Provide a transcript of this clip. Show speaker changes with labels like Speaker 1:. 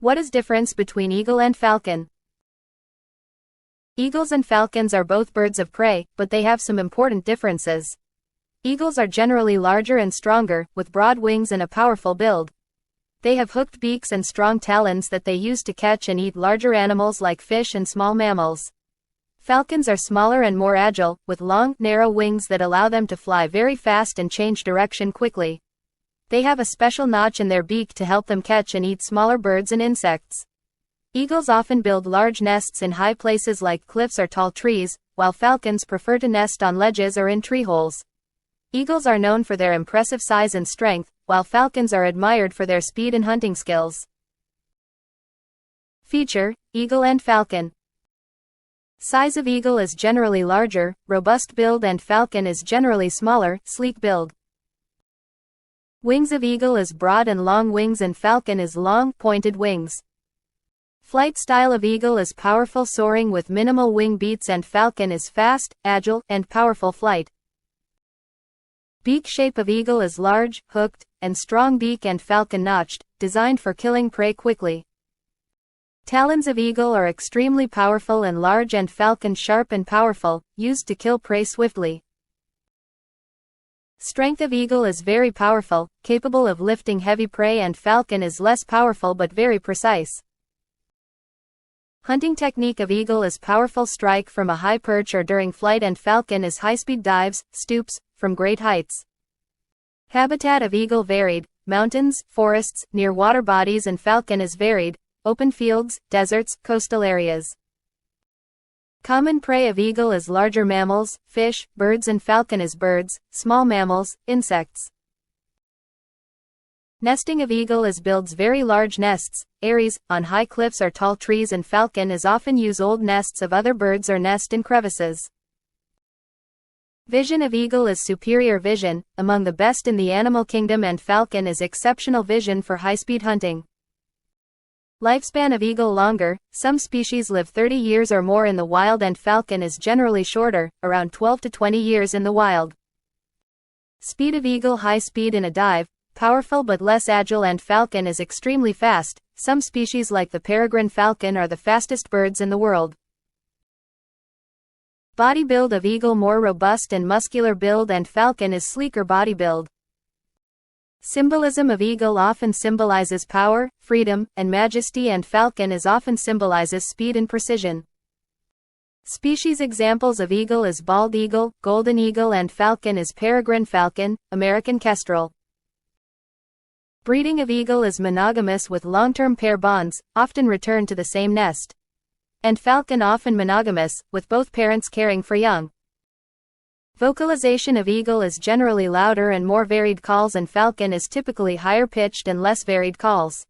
Speaker 1: What is difference between eagle and falcon? Eagles and falcons are both birds of prey, but they have some important differences. Eagles are generally larger and stronger, with broad wings and a powerful build. They have hooked beaks and strong talons that they use to catch and eat larger animals like fish and small mammals. Falcons are smaller and more agile, with long, narrow wings that allow them to fly very fast and change direction quickly. They have a special notch in their beak to help them catch and eat smaller birds and insects. Eagles often build large nests in high places like cliffs or tall trees, while falcons prefer to nest on ledges or in tree holes. Eagles are known for their impressive size and strength, while falcons are admired for their speed and hunting skills. Feature: eagle and falcon. Size of eagle is generally larger, robust build, and falcon is generally smaller, sleek build. Wings of eagle is broad and long wings and falcon is long, pointed wings. Flight style of eagle is powerful soaring with minimal wing beats and falcon is fast, agile, and powerful flight. Beak shape of eagle is large, hooked, and strong beak and falcon notched, designed for killing prey quickly. Talons of eagle are extremely powerful and large and falcon sharp and powerful, used to kill prey swiftly. Strength of eagle is very powerful, capable of lifting heavy prey, and falcon is less powerful but very precise. Hunting technique of eagle is powerful strike from a high perch or during flight, and falcon is high-speed dives, stoops, from great heights. Habitat of eagle varied, mountains, forests, near water bodies, and falcon is varied, open fields, deserts, coastal areas. Common prey of eagle is larger mammals, fish, birds, and falcon is birds, small mammals, insects. Nesting of eagle is builds very large nests, eyries, on high cliffs or tall trees, and falcon is often use old nests of other birds or nest in crevices. Vision of eagle is superior vision, among the best in the animal kingdom, and falcon is exceptional vision for high-speed hunting. Lifespan of eagle longer, some species live 30 years or more in the wild, and falcon is generally shorter, around 12 to 20 years in the wild. Speed of eagle high speed in a dive, powerful but less agile, and falcon is extremely fast. Some species like the peregrine falcon are the fastest birds in the world. Body build of eagle more robust and muscular build, and falcon is sleeker body build. Symbolism of eagle often symbolizes power, freedom, and majesty, and falcon is often symbolizes speed and precision. Species examples of eagle is bald eagle, golden eagle, and falcon is peregrine falcon, American kestrel. Breeding of eagle is monogamous with long-term pair bonds, often return to the same nest. And falcon often monogamous, with both parents caring for young. Vocalization of eagle is generally louder and more varied calls, and falcon is typically higher pitched and less varied calls.